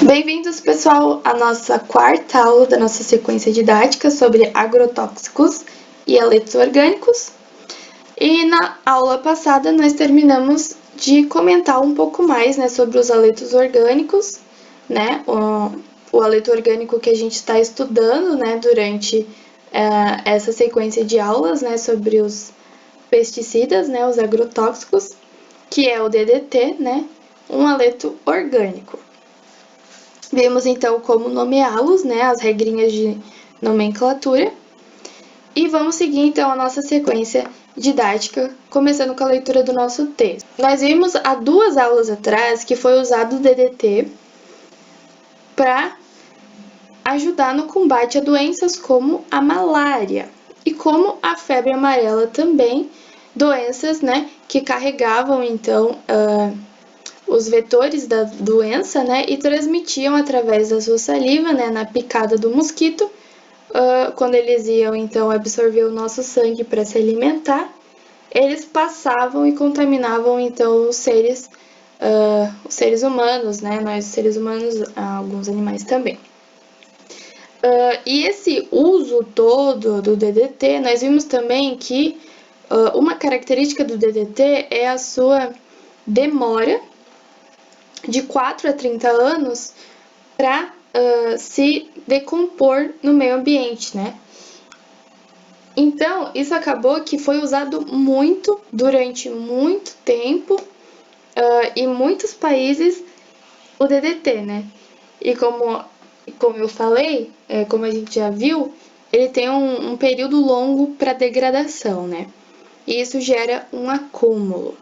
Bem-vindos, pessoal, à nossa quarta aula da nossa sequência didática sobre agrotóxicos e haletos orgânicos. E na aula passada nós terminamos de comentar um pouco mais, sobre os haletos orgânicos, o haleto orgânico que a gente está estudando, durante essa sequência de aulas, sobre os pesticidas, os agrotóxicos, que é o DDT, um haleto orgânico. Vimos então como nomeá-los, as regrinhas de nomenclatura. E vamos seguir então a nossa sequência didática, começando com a leitura do nosso texto. Nós vimos há 2 aulas atrás que foi usado o DDT para ajudar no combate a doenças como a malária e como a febre amarela também, doenças que carregavam então os vetores da doença, e transmitiam através da sua saliva, na picada do mosquito, quando eles iam então absorver o nosso sangue para se alimentar, eles passavam e contaminavam então os seres humanos, nós seres humanos, alguns animais também. E esse uso todo do DDT, nós vimos também que uma característica do DDT é a sua demora de 4 a 30 anos para se decompor no meio ambiente, Então, isso acabou que foi usado muito, durante muito tempo, em muitos países, o DDT, E como eu falei, como a gente já viu, ele tem um período longo para degradação, E isso gera um acúmulo.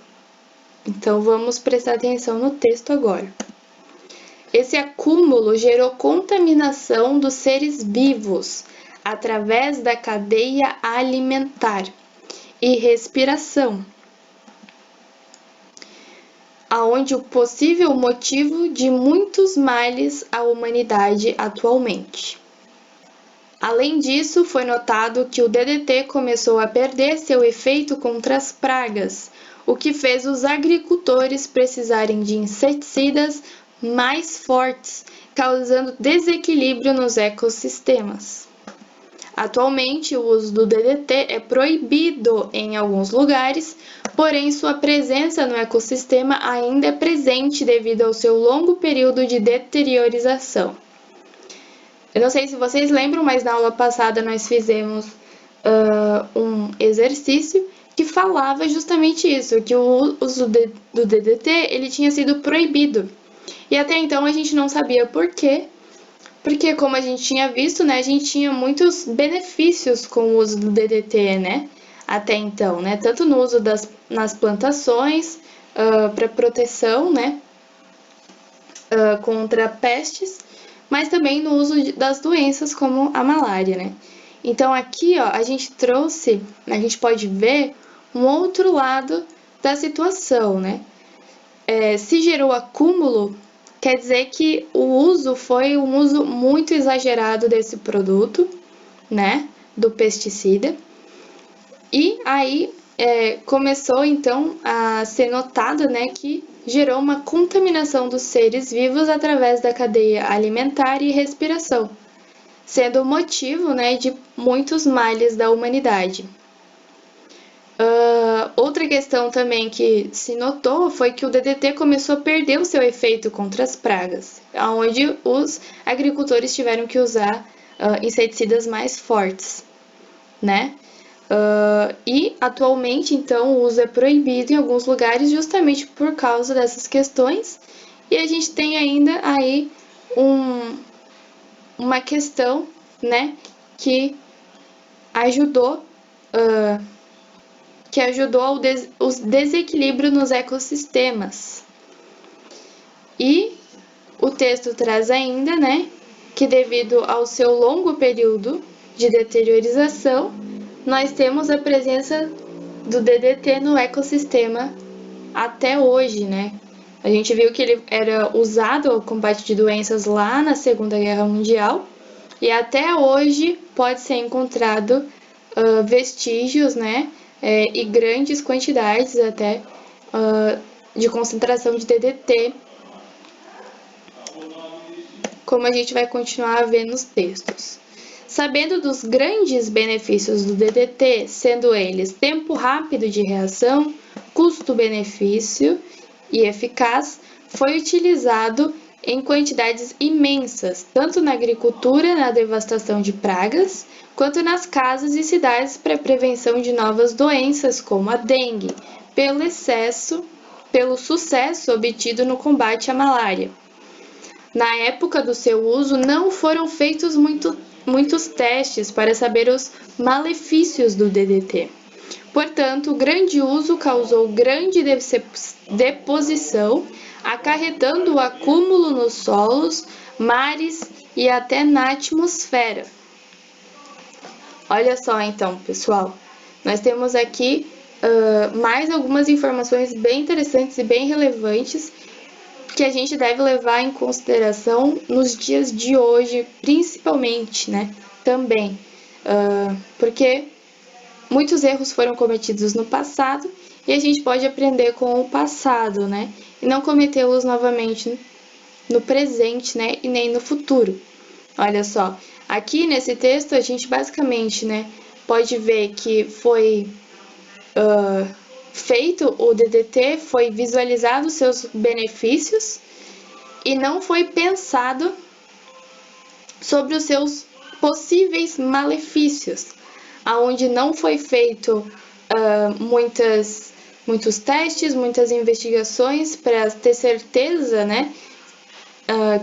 Então, vamos prestar atenção no texto agora. Esse acúmulo gerou contaminação dos seres vivos através da cadeia alimentar e respiração, aonde o possível motivo de muitos males à humanidade atualmente. Além disso, foi notado que o DDT começou a perder seu efeito contra as pragas, o que fez os agricultores precisarem de inseticidas mais fortes, causando desequilíbrio nos ecossistemas. Atualmente, o uso do DDT é proibido em alguns lugares, porém sua presença no ecossistema ainda é presente devido ao seu longo período de deteriorização. Eu não sei se vocês lembram, mas na aula passada nós fizemos um exercício que falava justamente isso, que o uso do DDT ele tinha sido proibido. E até então a gente não sabia por quê, porque como a gente tinha visto, a gente tinha muitos benefícios com o uso do DDT, até então, tanto no uso nas plantações, para proteção, contra pestes, mas também no uso das doenças como a malária, Então aqui, a gente pode ver um outro lado da situação, se gerou acúmulo, quer dizer que o uso foi um uso muito exagerado desse produto, do pesticida, e aí começou então a ser notado, que gerou uma contaminação dos seres vivos através da cadeia alimentar e respiração, sendo o motivo, de muitos males da humanidade. Outra questão também que se notou foi que o DDT começou a perder o seu efeito contra as pragas, onde os agricultores tiveram que usar inseticidas mais fortes, E atualmente, então, o uso é proibido em alguns lugares justamente por causa dessas questões. E a gente tem ainda aí uma questão, que ajudou ao desequilíbrio nos ecossistemas. E o texto traz ainda, que devido ao seu longo período de deteriorização, nós temos a presença do DDT no ecossistema até hoje, A gente viu que ele era usado ao combate de doenças lá na Segunda Guerra Mundial e até hoje pode ser encontrado vestígios, e grandes quantidades até de concentração de DDT como a gente vai continuar a ver nos textos. Sabendo dos grandes benefícios do DDT, sendo eles tempo rápido de reação, custo-benefício e eficaz, foi utilizado em quantidades imensas, tanto na agricultura, na devastação de pragas, quanto nas casas e cidades para a prevenção de novas doenças, como a dengue, pelo sucesso obtido no combate à malária. Na época do seu uso, não foram feitos muitos testes para saber os malefícios do DDT. Portanto, o grande uso causou grande deposição, acarretando o acúmulo nos solos, mares e até na atmosfera. Olha só então, pessoal, nós temos aqui mais algumas informações bem interessantes e bem relevantes que a gente deve levar em consideração nos dias de hoje, principalmente, né? Também, porque muitos erros foram cometidos no passado e a gente pode aprender com o passado, né? E não cometê-los novamente no presente, né? E nem no futuro. Olha só, aqui nesse texto a gente basicamente, né? Pode ver que foi feito o DDT, foi visualizado os seus benefícios e não foi pensado sobre os seus possíveis malefícios, aonde não foi feito muitos testes, muitas investigações para ter certeza, né,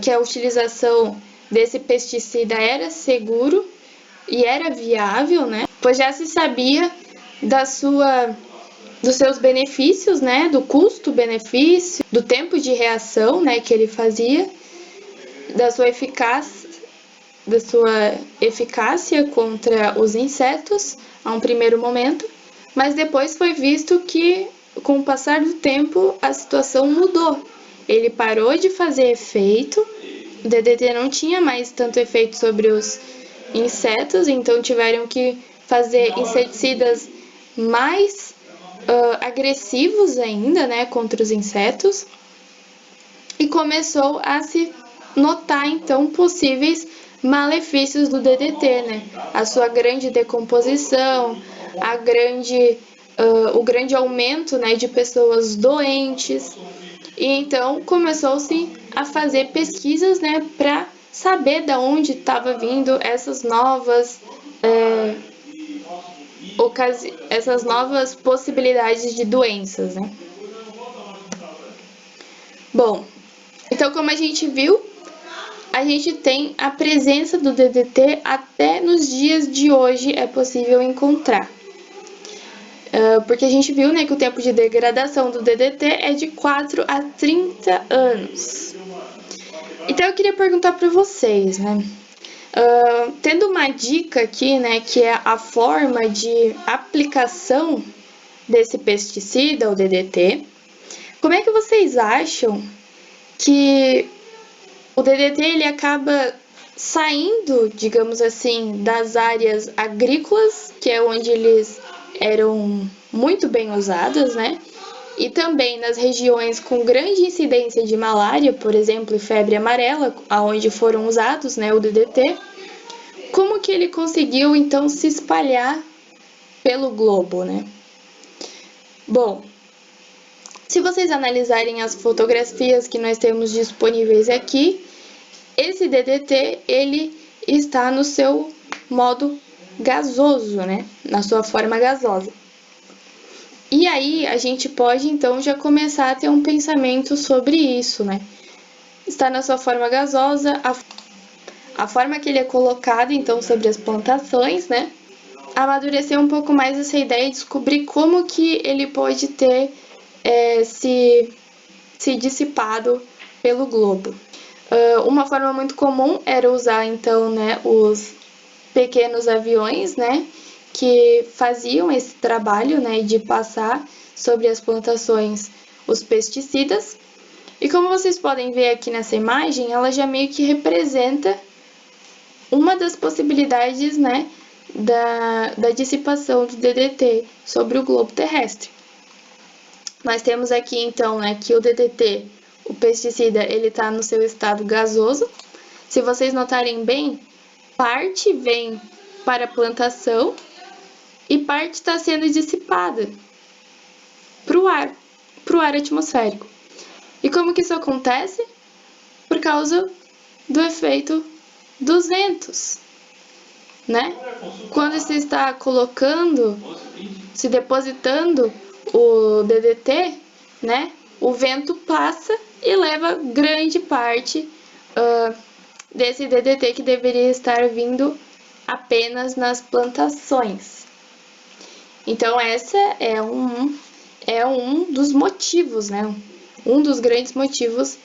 que a utilização desse pesticida era seguro e era viável, né, pois já se sabia dos seus benefícios, né, do custo-benefício, do tempo de reação, né, que ele fazia, da sua eficácia contra os insetos a um primeiro momento, mas depois foi visto que, com o passar do tempo, a situação mudou. Ele parou de fazer efeito, o DDT não tinha mais tanto efeito sobre os insetos, então tiveram que fazer inseticidas mais agressivos ainda, né, contra os insetos, e começou a se notar então possíveis malefícios do DDT, né? A sua grande decomposição, o grande aumento, né, de pessoas doentes. E então começou-se a fazer pesquisas, né, para saber de onde estava vindo essas novas possibilidades de doenças, né? Bom, então como a gente viu, a gente tem a presença do DDT até nos dias de hoje é possível encontrar. Porque a gente viu, né, que o tempo de degradação do DDT é de 4 a 30 anos. Então eu queria perguntar para vocês, né? Tendo uma dica aqui, né, que é a forma de aplicação desse pesticida, o DDT, como é que vocês acham que o DDT ele acaba saindo, digamos assim, das áreas agrícolas, que é onde eles eram muito bem usados, né? E também nas regiões com grande incidência de malária, por exemplo, e febre amarela, aonde foram usados, né, o DDT. Como que ele conseguiu então se espalhar pelo globo, né? Bom, se vocês analisarem as fotografias que nós temos disponíveis aqui, esse DDT ele está no seu modo gasoso, né? Na sua forma gasosa. E aí a gente pode então já começar a ter um pensamento sobre isso, né? Está na sua forma gasosa, a forma que ele é colocado então sobre as plantações, né? Amadurecer um pouco mais essa ideia e descobrir como que ele pode ter se dissipado pelo globo. Uma forma muito comum era usar então, né, os pequenos aviões, né, que faziam esse trabalho, né, de passar sobre as plantações os pesticidas. E como vocês podem ver aqui nessa imagem, ela já meio que representa uma das possibilidades, né, da dissipação do DDT sobre o globo terrestre. Nós temos aqui então, né, que o DDT, o pesticida, ele está no seu estado gasoso. Se vocês notarem bem, parte vem para a plantação e parte está sendo dissipada para o ar atmosférico. E como que isso acontece? Por causa do efeito dos ventos, né? Quando se está se depositando o DDT, né? O vento passa e leva grande parte desse DDT que deveria estar vindo apenas nas plantações. Então, essa é um dos motivos, né? Um dos grandes motivos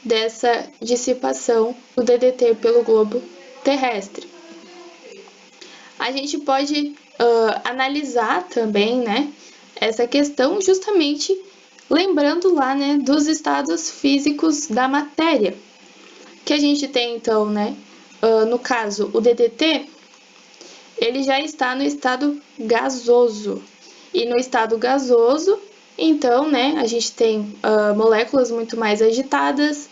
dessa dissipação do DDT pelo globo terrestre. A gente pode analisar também, né, essa questão justamente lembrando lá, né, dos estados físicos da matéria. Que a gente tem, então, né, no caso, o DDT, ele já está no estado gasoso. E no estado gasoso, então, né, a gente tem moléculas muito mais agitadas,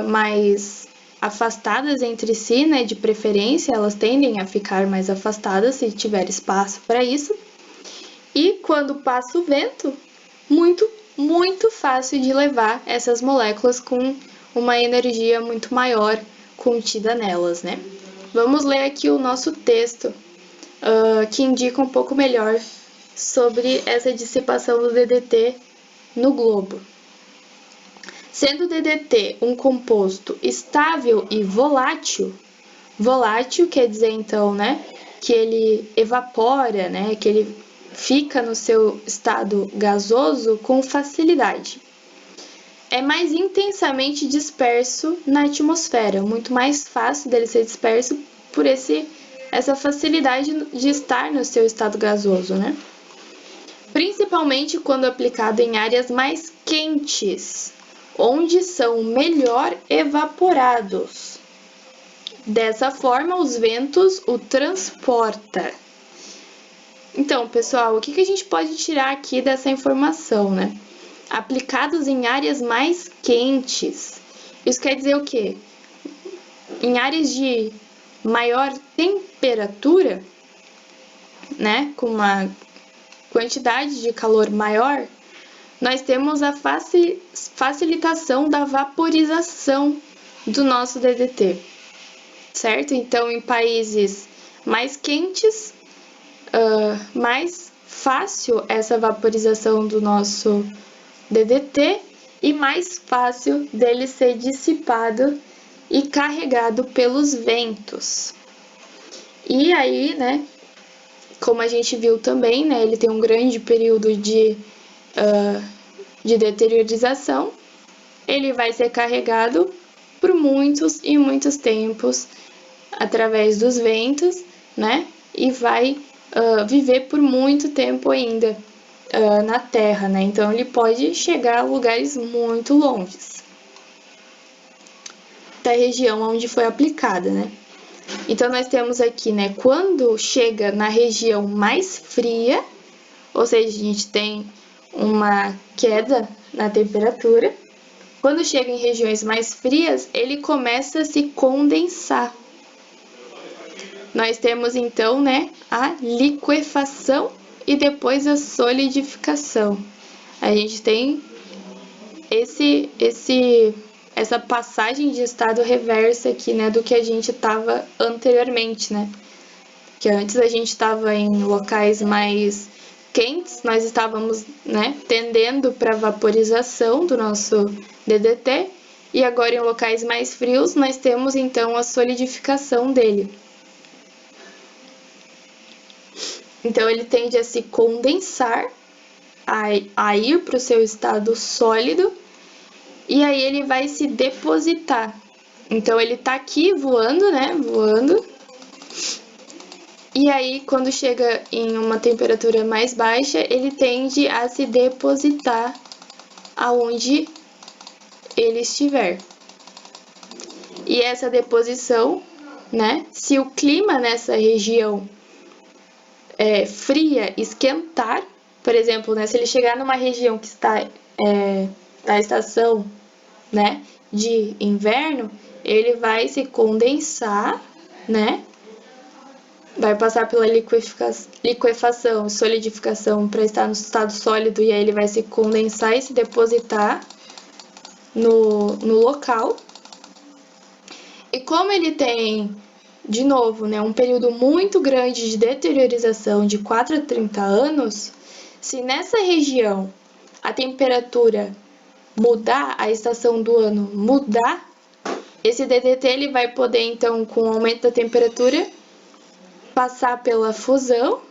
mais afastadas entre si, né, de preferência, elas tendem a ficar mais afastadas se tiver espaço para isso. E quando passa o vento, muito fácil de levar essas moléculas com uma energia muito maior contida nelas, né? Vamos ler aqui o nosso texto, que indica um pouco melhor sobre essa dissipação do DDT no globo. Sendo o DDT um composto estável e volátil quer dizer então, né, que ele evapora, né, que ele fica no seu estado gasoso com facilidade. É mais intensamente disperso na atmosfera, muito mais fácil dele ser disperso por essa facilidade de estar no seu estado gasoso, né? Principalmente quando aplicado em áreas mais quentes, onde são melhor evaporados. Dessa forma, os ventos o transportam. Então, pessoal, o que a gente pode tirar aqui dessa informação, né? Aplicados em áreas mais quentes. Isso quer dizer o quê? Em áreas de maior temperatura, né? Com uma quantidade de calor maior, nós temos a facilitação da vaporização do nosso DDT, certo? Então, em países mais quentes, mais fácil essa vaporização do nosso DDT e mais fácil dele ser dissipado e carregado pelos ventos. E aí, né, como a gente viu também, né, ele tem um grande período de deteriorização, ele vai ser carregado por muitos e muitos tempos através dos ventos, né, e vai viver por muito tempo ainda na Terra, né? Então ele pode chegar a lugares muito longes da região onde foi aplicada, né? Então nós temos aqui, né? Quando chega na região mais fria, ou seja, a gente tem uma queda na temperatura. Quando chega em regiões mais frias, ele começa a se condensar. Nós temos então, né, a liquefação e depois a solidificação. A gente tem essa passagem de estado reverso aqui, né, do que a gente estava anteriormente, né? Que antes a gente estava em locais mais quentes, nós estávamos, né, tendendo para vaporização do nosso DDT, e agora em locais mais frios nós temos então a solidificação dele. Então ele tende a se condensar, a ir para o seu estado sólido, e aí ele vai se depositar. Então ele tá aqui voando, né? Voando. E aí quando chega em uma temperatura mais baixa, ele tende a se depositar aonde ele estiver. E essa deposição, né? Se o clima nessa região fria esquentar, por exemplo, né, se ele chegar numa região que está da estação, né, de inverno, ele vai se condensar, né? Vai passar pela liquefação, solidificação para estar no estado sólido e aí ele vai se condensar e se depositar no local. E como ele tem, de novo, né, um período muito grande de deteriorização de 4 a 30 anos, se nessa região a temperatura mudar, a estação do ano mudar, esse DDT ele vai poder, então, com o aumento da temperatura, passar pela fusão,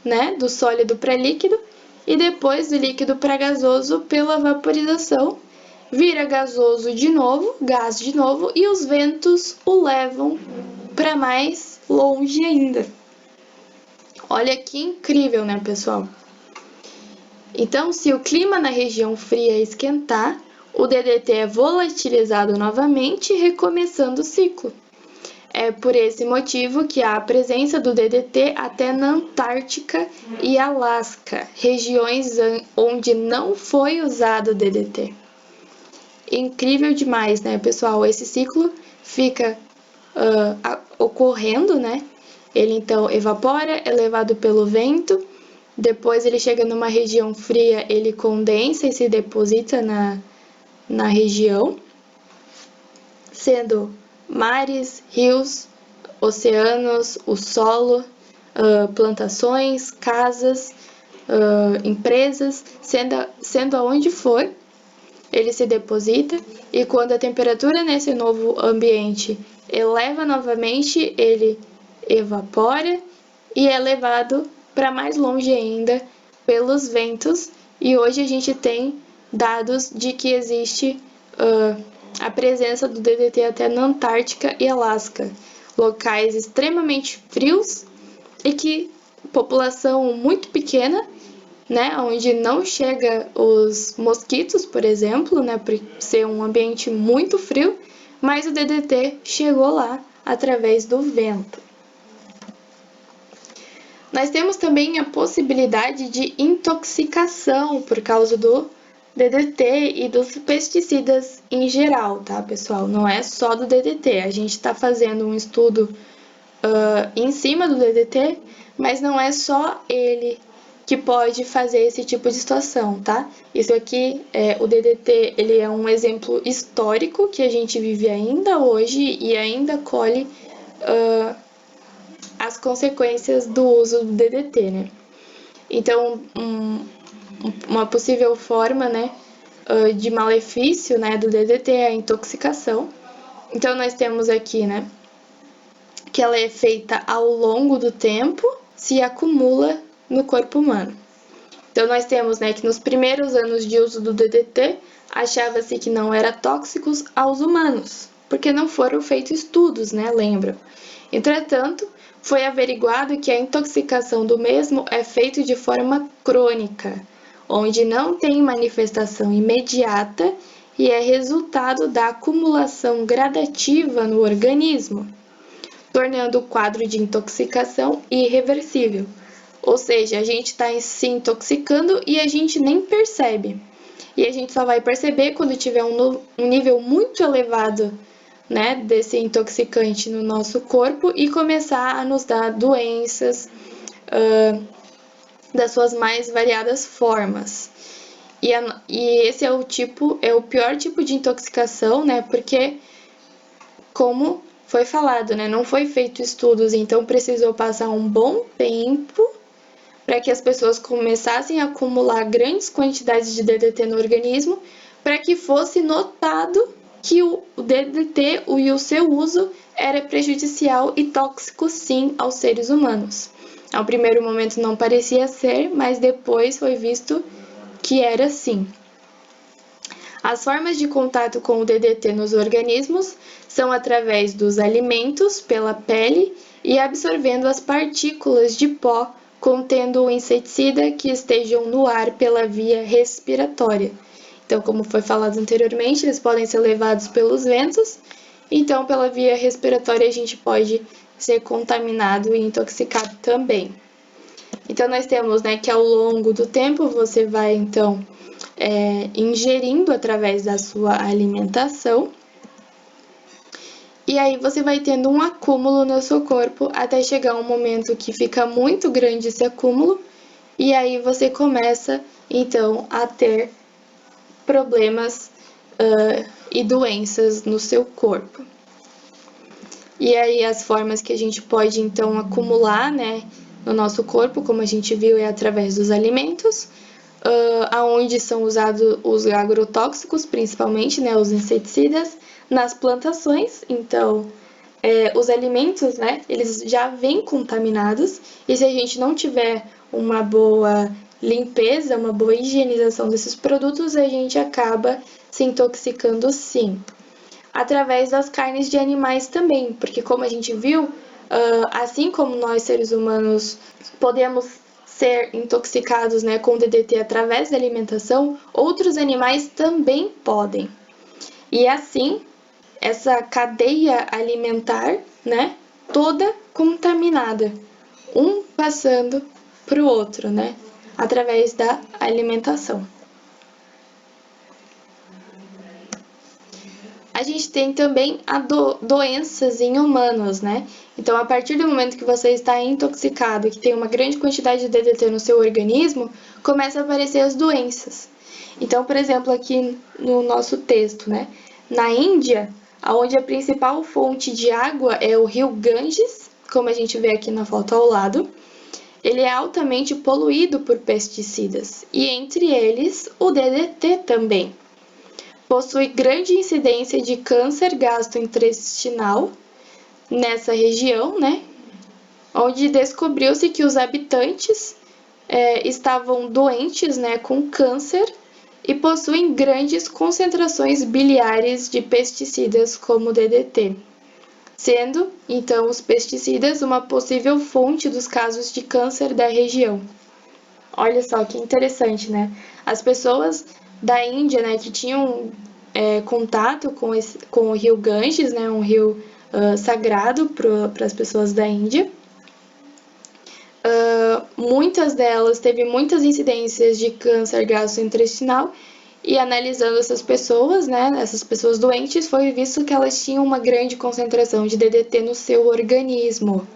né, do sólido para líquido e depois do líquido para gasoso pela vaporização, vira gasoso de novo, gás de novo, e os ventos o levam para mais longe ainda. Olha que incrível, né, pessoal? Então, se o clima na região fria esquentar, o DDT é volatilizado novamente, recomeçando o ciclo. É por esse motivo que há a presença do DDT até na Antártica e Alasca, regiões onde não foi usado o DDT. Incrível demais, né, pessoal? Esse ciclo fica ocorrendo, né? Ele então evapora, é levado pelo vento, depois ele chega numa região fria, ele condensa e se deposita na região, sendo mares, rios, oceanos, o solo, plantações, casas, empresas, sendo aonde for, ele se deposita e quando a temperatura nesse novo ambiente eleva novamente, ele evapora e é levado para mais longe ainda pelos ventos. E hoje a gente tem dados de que existe a presença do DDT até na Antártica e Alasca, locais extremamente frios e que população muito pequena, né, onde não chega os mosquitos, por exemplo, né, por ser um ambiente muito frio, mas o DDT chegou lá através do vento. Nós temos também a possibilidade de intoxicação por causa do DDT e dos pesticidas em geral, tá, pessoal? Não é só do DDT. A gente está fazendo um estudo em cima do DDT, mas não é só ele que pode fazer esse tipo de situação, tá? Isso aqui, o DDT, ele é um exemplo histórico que a gente vive ainda hoje e ainda colhe as consequências do uso do DDT, né? Então, uma possível forma, né, de malefício, né, do DDT é a intoxicação. Então, nós temos aqui, né, que ela é feita ao longo do tempo, se acumula no corpo humano. Então, nós temos, né, que nos primeiros anos de uso do DDT, achava-se que não era tóxicos aos humanos, porque não foram feitos estudos, né, lembram? Entretanto, foi averiguado que a intoxicação do mesmo é feita de forma crônica, onde não tem manifestação imediata e é resultado da acumulação gradativa no organismo, tornando o quadro de intoxicação irreversível. Ou seja, a gente está se intoxicando e a gente nem percebe. E a gente só vai perceber quando tiver um nível muito elevado, né, desse intoxicante no nosso corpo e começar a nos dar doenças das suas mais variadas formas. E esse é o pior tipo de intoxicação, né, porque como foi falado, né, não foi feito estudos, então precisou passar um bom tempo para que as pessoas começassem a acumular grandes quantidades de DDT no organismo, para que fosse notado que o DDT e o seu uso era prejudicial e tóxico sim aos seres humanos. Ao primeiro momento não parecia ser, mas depois foi visto que era sim. As formas de contato com o DDT nos organismos são através dos alimentos, pela pele e absorvendo as partículas de pó contendo o inseticida que estejam no ar pela via respiratória. Então, como foi falado anteriormente, eles podem ser levados pelos ventos, então pela via respiratória a gente pode ser contaminado e intoxicado também. Então, nós temos, né, que ao longo do tempo você vai, então, ingerindo através da sua alimentação E aí você vai tendo um acúmulo no seu corpo até chegar um momento que fica muito grande esse acúmulo, e aí você começa então a ter problemas e doenças no seu corpo. E aí as formas que a gente pode então acumular, né, no nosso corpo, como a gente viu, é através dos alimentos, aonde são usados os agrotóxicos, principalmente, né, os inseticidas, nas plantações. Então, os alimentos, né, eles já vêm contaminados, e se a gente não tiver uma boa limpeza, uma boa higienização desses produtos, a gente acaba se intoxicando sim. Através das carnes de animais também, porque como a gente viu, assim como nós seres humanos podemos ser intoxicados, né, com DDT através da alimentação, outros animais também podem. E assim, essa cadeia alimentar, né, toda contaminada, um passando para o outro, né, através da alimentação. A gente tem também doenças em humanos, né? Então, a partir do momento que você está intoxicado e que tem uma grande quantidade de DDT no seu organismo, começam a aparecer as doenças. Então, por exemplo, aqui no nosso texto, né? Na Índia, onde a principal fonte de água é o rio Ganges, como a gente vê aqui na foto ao lado, ele é altamente poluído por pesticidas, e entre eles o DDT também. Possui grande incidência de câncer gastrointestinal nessa região, né? Onde descobriu-se que os habitantes estavam doentes, né, com câncer e possuem grandes concentrações biliares de pesticidas como DDT, sendo, então, os pesticidas uma possível fonte dos casos de câncer da região. Olha só que interessante, né? As pessoas da Índia, né, que tinham contato com o rio Ganges, né, um rio sagrado para as pessoas da Índia. Muitas delas teve muitas incidências de câncer gastrointestinal, e analisando essas pessoas, né, essas pessoas doentes, foi visto que elas tinham uma grande concentração de DDT no seu organismo.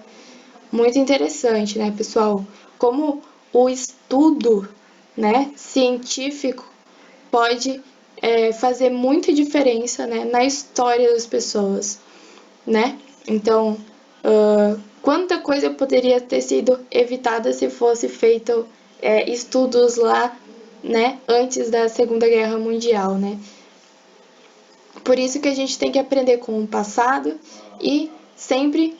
Muito interessante, né, pessoal? Como o estudo, né, científico pode fazer muita diferença, né, na história das pessoas, né? Então, quanta coisa poderia ter sido evitada se fosse feito estudos lá, né, antes da Segunda Guerra Mundial, né? Por isso que a gente tem que aprender com o passado e sempre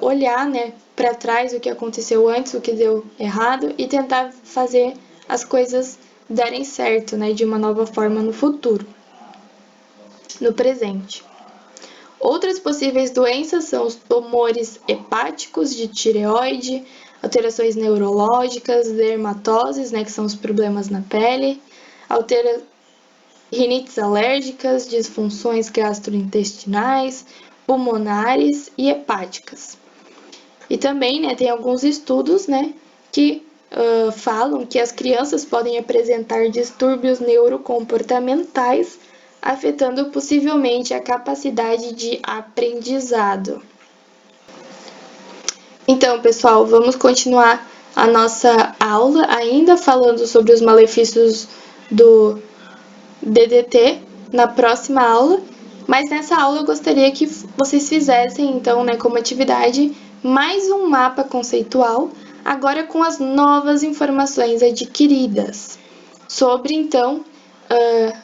olhar, né, para trás o que aconteceu antes, o que deu errado, e tentar fazer as coisas darem certo, né, de uma nova forma no futuro, no presente. Outras possíveis doenças são os tumores hepáticos de tireoide, alterações neurológicas, dermatoses, né, que são os problemas na pele, rinites alérgicas, disfunções gastrointestinais, pulmonares e hepáticas. E também, né, tem alguns estudos, né, que falam que as crianças podem apresentar distúrbios neurocomportamentais, afetando possivelmente a capacidade de aprendizado. Então, pessoal, vamos continuar a nossa aula, ainda falando sobre os malefícios do DDT na próxima aula, mas nessa aula eu gostaria que vocês fizessem, então, né, como atividade, mais um mapa conceitual, agora com as novas informações adquiridas. Sobre, então,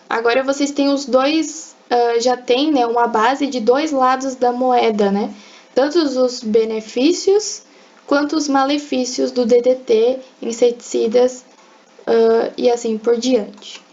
agora vocês têm os dois, já tem, né, uma base de dois lados da moeda, né? Tanto os benefícios quanto os malefícios do DDT, inseticidas e assim por diante.